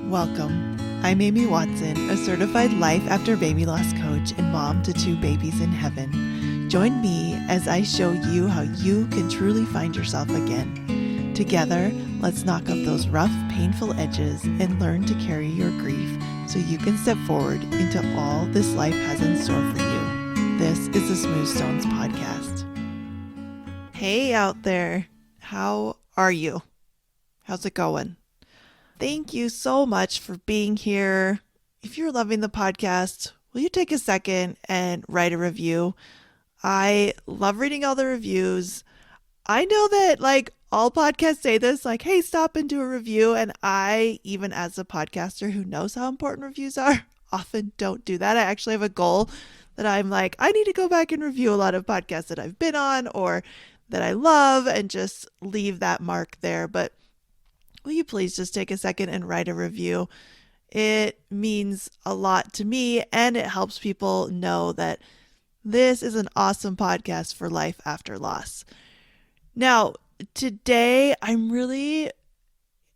Welcome. I'm Amy Watson, a certified life after baby loss coach and mom to 2 babies in heaven. Join me as I show you how you can truly find yourself again. Together, let's knock off those rough, painful edges and learn to carry your grief so you can step forward into all this life has in store for you. This is the Smooth Stones Podcast. Hey out there, how are you? How's it going? Thank you so much for being here. If you're loving the podcast, will you take a second and write a review? I love reading all the reviews. I know that all podcasts say this, hey, stop and do a review. And I, even as a podcaster who knows how important reviews are, often don't do that. I actually have a goal that I'm I need to go back and review a lot of podcasts that I've been on or that I love and just leave that mark there. But will you please just take a second and write a review? It means a lot to me, and it helps people know that this is an awesome podcast for life after loss. Now, today I'm really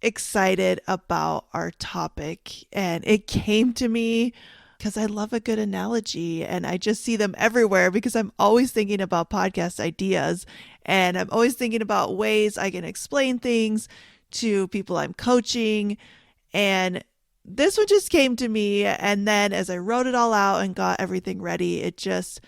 excited about our topic, and it came to me because I love a good analogy, and I just see them everywhere because I'm always thinking about podcast ideas, and I'm always thinking about ways I can explain things to people I'm coaching. And this one just came to me, and then as I wrote it all out and got everything ready, it's just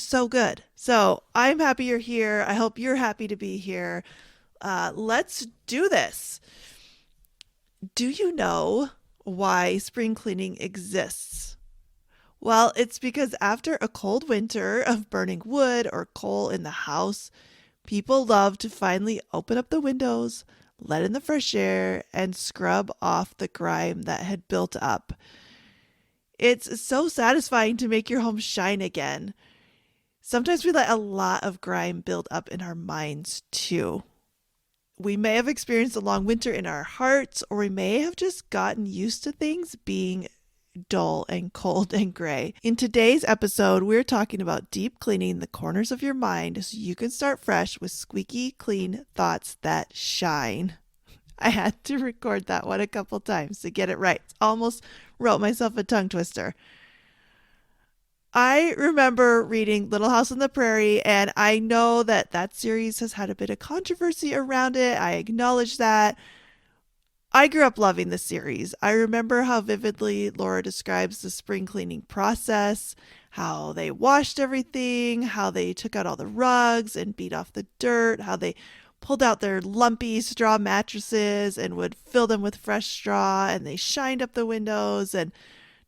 so good. So I'm happy you're here. I hope you're happy to be here. Let's do this. Do you know why spring cleaning exists? Well, it's because after a cold winter of burning wood or coal in the house, people love to finally open up the windows, let in the fresh air, and scrub off the grime that had built up. It's so satisfying to make your home shine again. Sometimes we let a lot of grime build up in our minds too. We may have experienced a long winter in our hearts, or we may have just gotten used to things being dull and cold and gray. In today's episode, we're talking about deep cleaning the corners of your mind so you can start fresh with squeaky clean thoughts that shine. I had to record that one a couple times to get it right. Almost wrote myself a tongue twister. I remember reading Little House on the Prairie, and I know that series has had a bit of controversy around it. I acknowledge that. I grew up loving the series. I remember how vividly Laura describes the spring cleaning process, how they washed everything, how they took out all the rugs and beat off the dirt, how they pulled out their lumpy straw mattresses and would fill them with fresh straw, and they shined up the windows and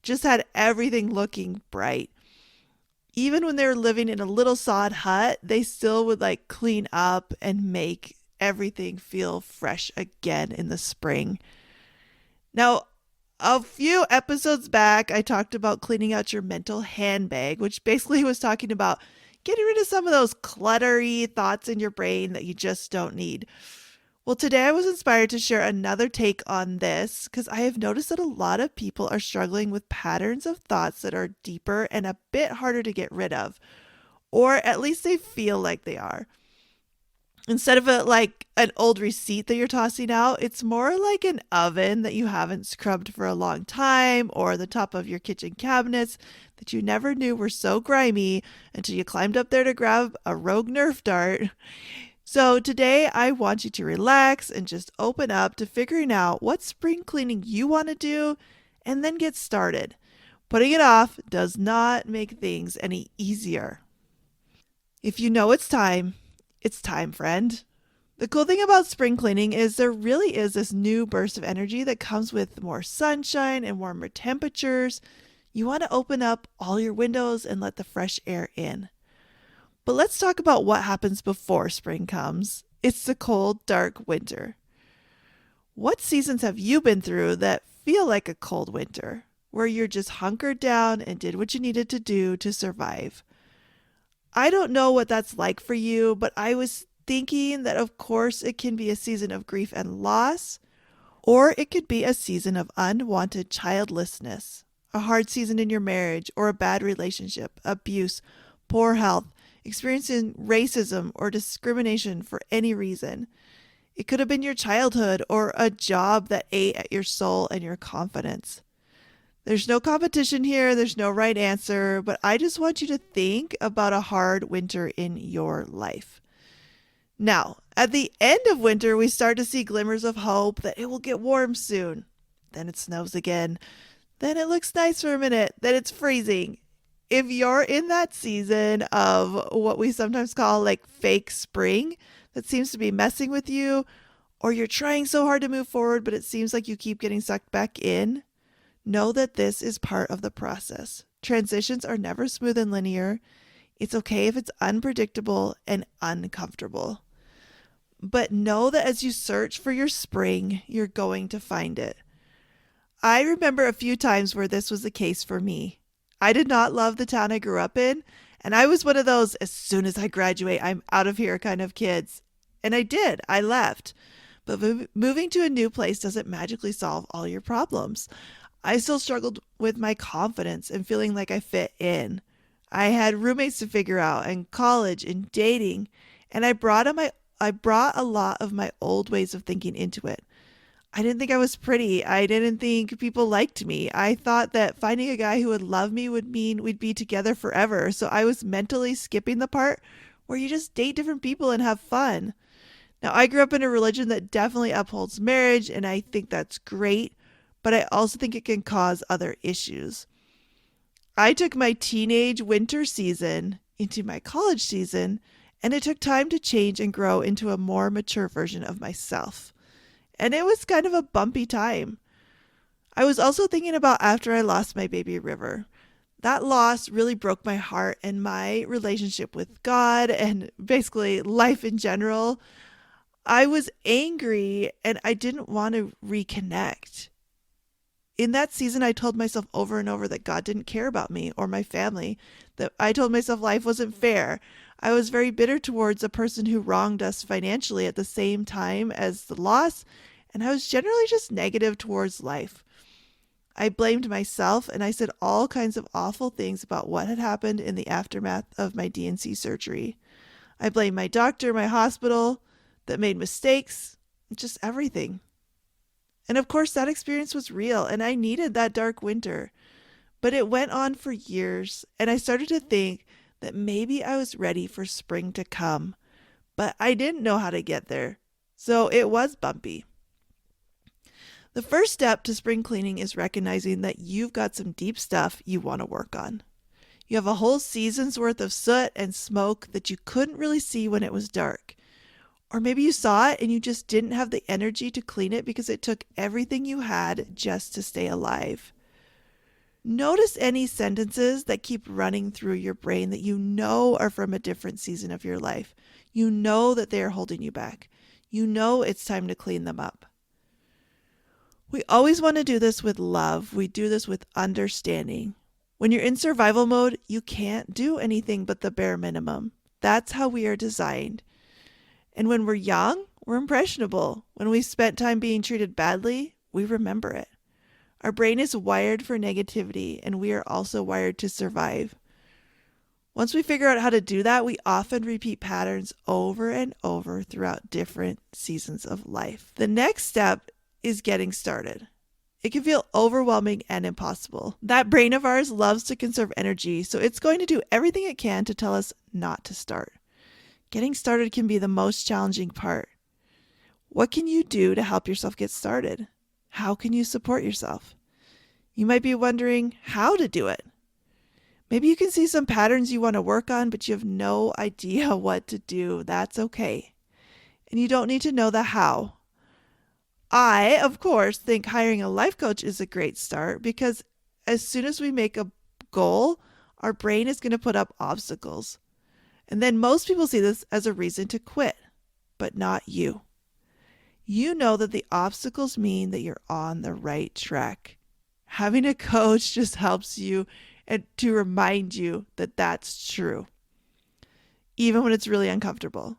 just had everything looking bright. Even when they were living in a little sod hut, they still would clean up and make everything feel fresh again in the spring. Now, a few episodes back, I talked about cleaning out your mental handbag, which basically was talking about getting rid of some of those cluttery thoughts in your brain that you just don't need. Well, today I was inspired to share another take on this because I have noticed that a lot of people are struggling with patterns of thoughts that are deeper and a bit harder to get rid of, or at least they feel like they are. Instead of an old receipt that you're tossing out, it's more like an oven that you haven't scrubbed for a long time, or the top of your kitchen cabinets that you never knew were so grimy until you climbed up there to grab a rogue Nerf dart. So today I want you to relax and just open up to figuring out what spring cleaning you want to do and then get started. Putting it off does not make things any easier. If you know it's time, friend. The cool thing about spring cleaning is there really is this new burst of energy that comes with more sunshine and warmer temperatures. You want to open up all your windows and let the fresh air in. But let's talk about what happens before spring comes. It's the cold, dark winter. What seasons have you been through that feel like a cold winter, where you're just hunkered down and did what you needed to do to survive? I don't know what that's like for you, but I was thinking that of course it can be a season of grief and loss, or it could be a season of unwanted childlessness, a hard season in your marriage, or a bad relationship, abuse, poor health, experiencing racism or discrimination for any reason. It could have been your childhood or a job that ate at your soul and your confidence. There's no competition here, there's no right answer, but I just want you to think about a hard winter in your life. Now, at the end of winter, we start to see glimmers of hope that it will get warm soon. Then it snows again. Then it looks nice for a minute. Then it's freezing. If you're in that season of what we sometimes call like fake spring that seems to be messing with you, or you're trying so hard to move forward, but it seems like you keep getting sucked back in, know that this is part of the process. Transitions are never smooth and linear. It's okay if it's unpredictable and uncomfortable. But know that as you search for your spring, you're going to find it. I remember a few times where this was the case for me. I did not love the town I grew up in, and I was one of those as soon as I graduate, I'm out of here kind of kids. And I did. I left. But moving to a new place doesn't magically solve all your problems. I still struggled with my confidence and feeling like I fit in. I had roommates to figure out and college and dating, and I brought a lot of my old ways of thinking into it. I didn't think I was pretty. I didn't think people liked me. I thought that finding a guy who would love me would mean we'd be together forever. So I was mentally skipping the part where you just date different people and have fun. Now, I grew up in a religion that definitely upholds marriage, and I think that's great, but I also think it can cause other issues. I took my teenage winter season into my college season, and it took time to change and grow into a more mature version of myself. And it was kind of a bumpy time. I was also thinking about after I lost my baby River. That loss really broke my heart and my relationship with God and basically life in general. I was angry and I didn't want to reconnect. In that season, I told myself over and over that God didn't care about me or my family, that I told myself life wasn't fair. I was very bitter towards a person who wronged us financially at the same time as the loss, and I was generally just negative towards life. I blamed myself, and I said all kinds of awful things about what had happened in the aftermath of my DNC surgery. I blamed my doctor, my hospital, that made mistakes, just everything. And of course, that experience was real, and I needed that dark winter. But it went on for years, and I started to think that maybe I was ready for spring to come, but I didn't know how to get there. So it was bumpy. The first step to spring cleaning is recognizing that you've got some deep stuff you want to work on. You have a whole season's worth of soot and smoke that you couldn't really see when it was dark. Or maybe you saw it and you just didn't have the energy to clean it because it took everything you had just to stay alive. Notice any sentences that keep running through your brain that you know are from a different season of your life. You know that they are holding you back. You know it's time to clean them up. We always want to do this with love. We do this with understanding. When you're in survival mode, you can't do anything but the bare minimum. That's how we are designed. And when we're young, we're impressionable. When we've spent time being treated badly, we remember it. Our brain is wired for negativity, and we are also wired to survive. Once we figure out how to do that, we often repeat patterns over and over throughout different seasons of life. The next step is getting started. It can feel overwhelming and impossible. That brain of ours loves to conserve energy, so it's going to do everything it can to tell us not to start. Getting started can be the most challenging part. What can you do to help yourself get started? How can you support yourself? You might be wondering how to do it. Maybe you can see some patterns you want to work on, but you have no idea what to do. That's okay. And you don't need to know the how. I, of course, think hiring a life coach is a great start because as soon as we make a goal, our brain is going to put up obstacles. And then most people see this as a reason to quit, but not you. You know that the obstacles mean that you're on the right track. Having a coach just helps you and to remind you that that's true, even when it's really uncomfortable.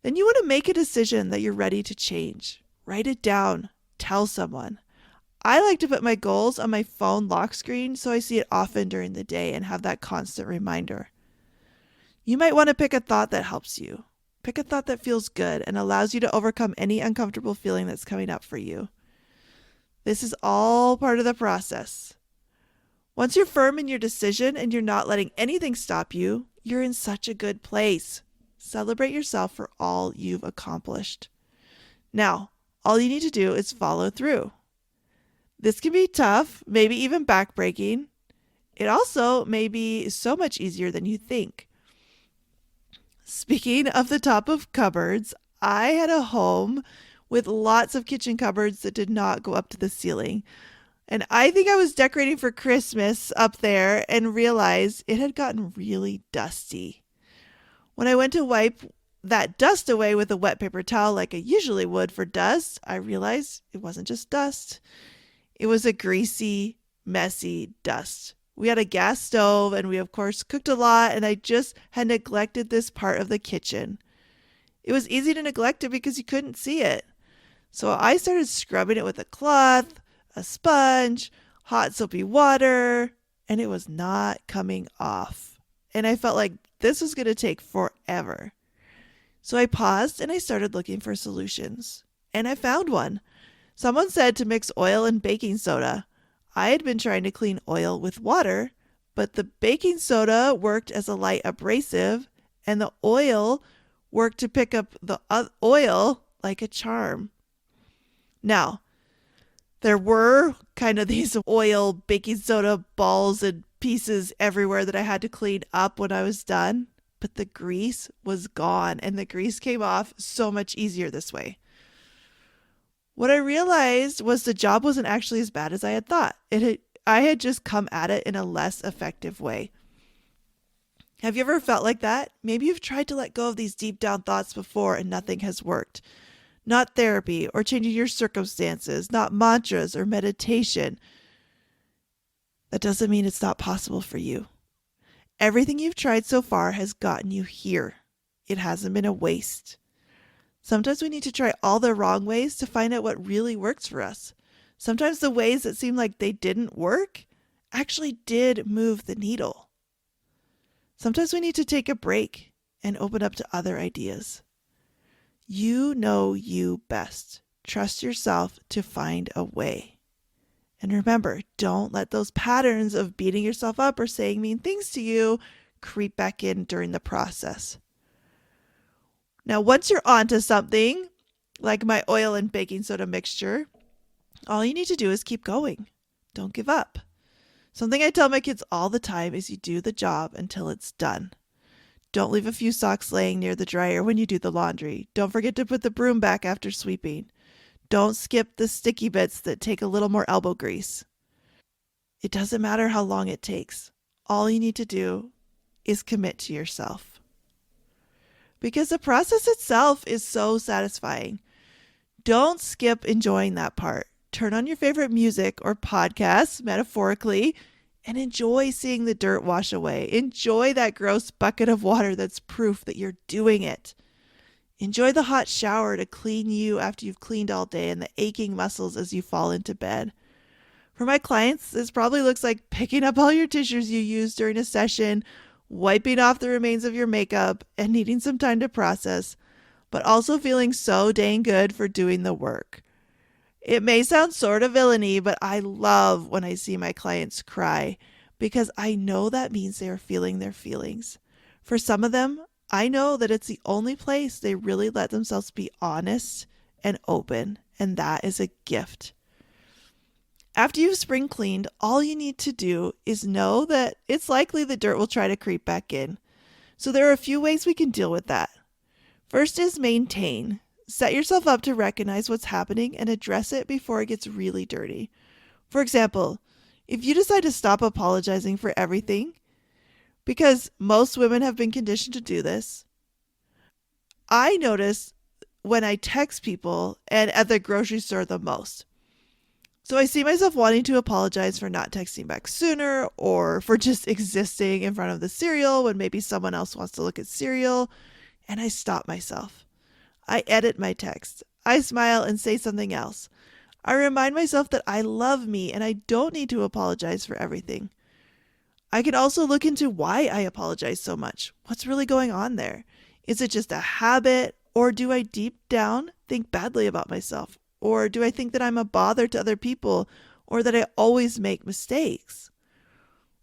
Then you want to make a decision that you're ready to change. Write it down. Tell someone. I like to put my goals on my phone lock screen so I see it often during the day and have that constant reminder. You might want to pick a thought that helps you. Pick a thought that feels good and allows you to overcome any uncomfortable feeling that's coming up for you. This is all part of the process. Once you're firm in your decision and you're not letting anything stop you, you're in such a good place. Celebrate yourself for all you've accomplished. Now, all you need to do is follow through. This can be tough, maybe even backbreaking. It also may be so much easier than you think. Speaking of the top of cupboards, I had a home with lots of kitchen cupboards that did not go up to the ceiling. And I think I was decorating for Christmas up there and realized it had gotten really dusty. When I went to wipe that dust away with a wet paper towel like I usually would for dust, I realized it wasn't just dust. It was a greasy, messy dust. We had a gas stove and we of course cooked a lot, and I just had neglected this part of the kitchen. It was easy to neglect it because you couldn't see it. So I started scrubbing it with a cloth, a sponge, hot soapy water, and it was not coming off. And I felt like this was going to take forever. So I paused and I started looking for solutions. And I found one. Someone said to mix oil and baking soda. I had been trying to clean oil with water, but the baking soda worked as a light abrasive, and the oil worked to pick up the oil like a charm. Now, there were kind of these oil baking soda balls and pieces everywhere that I had to clean up when I was done, but the grease was gone, and the grease came off so much easier this way. What I realized was the job wasn't actually as bad as I had thought. I had just come at it in a less effective way. Have you ever felt like that? Maybe you've tried to let go of these deep down thoughts before and nothing has worked. Not therapy or changing your circumstances, not mantras or meditation. That doesn't mean it's not possible for you. Everything you've tried so far has gotten you here. It hasn't been a waste. Sometimes we need to try all the wrong ways to find out what really works for us. Sometimes the ways that seem like they didn't work actually did move the needle. Sometimes we need to take a break and open up to other ideas. You know you best. Trust yourself to find a way. And remember, don't let those patterns of beating yourself up or saying mean things to you creep back in during the process. Now, once you're onto something, like my oil and baking soda mixture, all you need to do is keep going. Don't give up. Something I tell my kids all the time is you do the job until it's done. Don't leave a few socks laying near the dryer when you do the laundry. Don't forget to put the broom back after sweeping. Don't skip the sticky bits that take a little more elbow grease. It doesn't matter how long it takes. All you need to do is commit to yourself. Because the process itself is so satisfying. Don't skip enjoying that part. Turn on your favorite music or podcasts, metaphorically, and enjoy seeing the dirt wash away. Enjoy that gross bucket of water that's proof that you're doing it. Enjoy the hot shower to clean you after you've cleaned all day and the aching muscles as you fall into bed. For my clients, this probably looks like picking up all your tissues you used during a session, wiping off the remains of your makeup, and needing some time to process, but also feeling so dang good for doing the work. It may sound sort of villainy, but I love when I see my clients cry because I know that means they are feeling their feelings. For some of them, I know that it's the only place they really let themselves be honest and open, and that is a gift. After you've spring cleaned, all you need to do is know that it's likely the dirt will try to creep back in. So there are a few ways we can deal with that. First is maintain. Set yourself up to recognize what's happening and address it before it gets really dirty. For example, if you decide to stop apologizing for everything, because most women have been conditioned to do this, I notice when I text people and at the grocery store the most. So I see myself wanting to apologize for not texting back sooner or for just existing in front of the cereal when maybe someone else wants to look at cereal, and I stop myself. I edit my text. I smile and say something else. I remind myself that I love me and I don't need to apologize for everything. I can also look into why I apologize so much. What's really going on there? Is it just a habit, or do I deep down think badly about myself? Or do I think that I'm a bother to other people, or that I always make mistakes?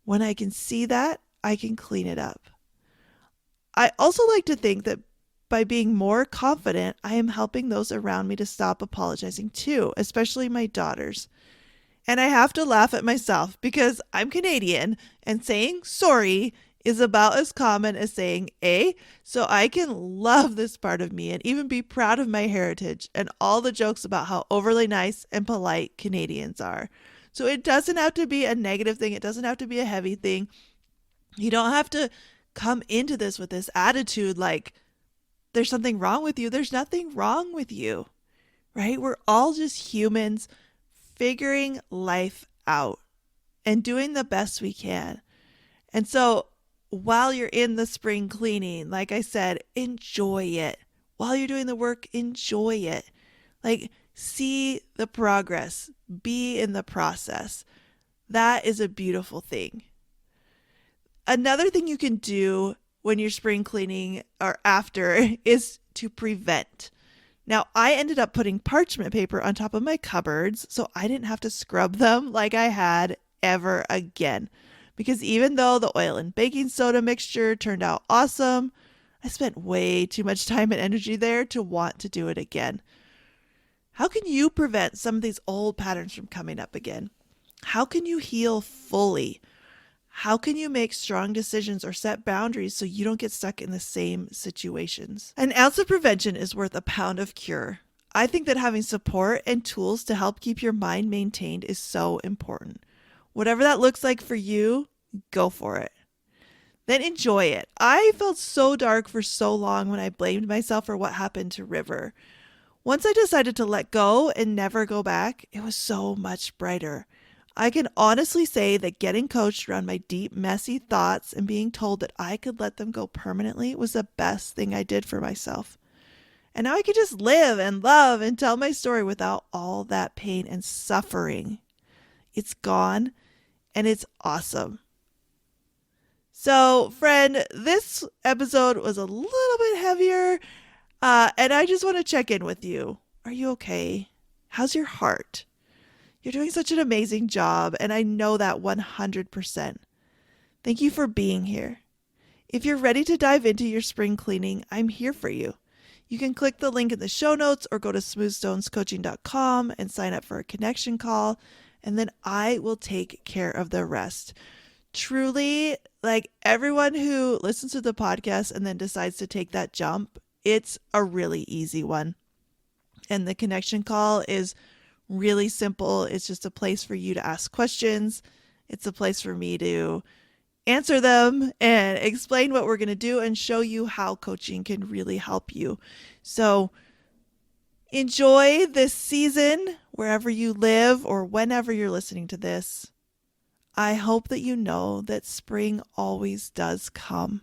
When I can see that, I can clean it up. I also like to think that by being more confident, I am helping those around me to stop apologizing too, especially my daughters. And I have to laugh at myself because I'm Canadian and saying sorry is about as common as saying so I can love this part of me and even be proud of my heritage and all the jokes about how overly nice and polite Canadians are. So it doesn't have to be a negative thing. It doesn't have to be a heavy thing. You don't have to come into this with this attitude like there's something wrong with you. There's nothing wrong with you, right? We're all just humans figuring life out and doing the best we can. And so while you're in the spring cleaning, like I said, enjoy it. While you're doing the work, enjoy it. Like, see the progress, be in the process. That is a beautiful thing. Another thing you can do when you're spring cleaning or after is to prevent. Now, I ended up putting parchment paper on top of my cupboards so I didn't have to scrub them like I had ever again. Because even though the oil and baking soda mixture turned out awesome, I spent way too much time and energy there to want to do it again. How can you prevent some of these old patterns from coming up again? How can you heal fully? How can you make strong decisions or set boundaries so you don't get stuck in the same situations? An ounce of prevention is worth a pound of cure. I think that having support and tools to help keep your mind maintained is so important. Whatever that looks like for you, go for it. Then enjoy it. I felt so dark for so long when I blamed myself for what happened to River. Once I decided to let go and never go back, it was so much brighter. I can honestly say that getting coached around my deep, messy thoughts and being told that I could let them go permanently was the best thing I did for myself. And now I can just live and love and tell my story without all that pain and suffering. It's gone and it's awesome. So, friend, this episode was a little bit heavier, and I just want to check in with you. Are you okay? How's your heart? You're doing such an amazing job, and I know that 100%. Thank you for being here. If you're ready to dive into your spring cleaning, I'm here for you. You can click the link in the show notes or go to smoothstonescoaching.com and sign up for a connection call, and then I will take care of the rest. Truly, like everyone who listens to the podcast and then decides to take that jump, it's a really easy one. And the connection call is really simple. It's just a place for you to ask questions. It's a place for me to answer them and explain what we're going to do and show you how coaching can really help you. So enjoy this season wherever you live or whenever you're listening to this. I hope that you know that spring always does come,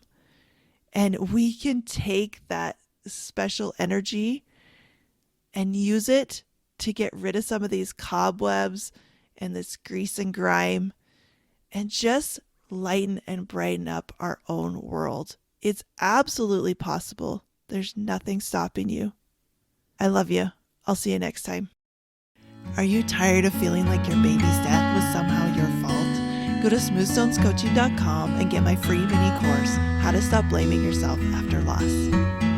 and we can take that special energy and use it to get rid of some of these cobwebs and this grease and grime and just lighten and brighten up our own world. It's absolutely possible. There's nothing stopping you. I love you. I'll see you next time. Are you tired of feeling like your baby's death was somehow your fault? Go to smoothstonescoaching.com and get my free mini course, How to Stop Blaming Yourself After Loss.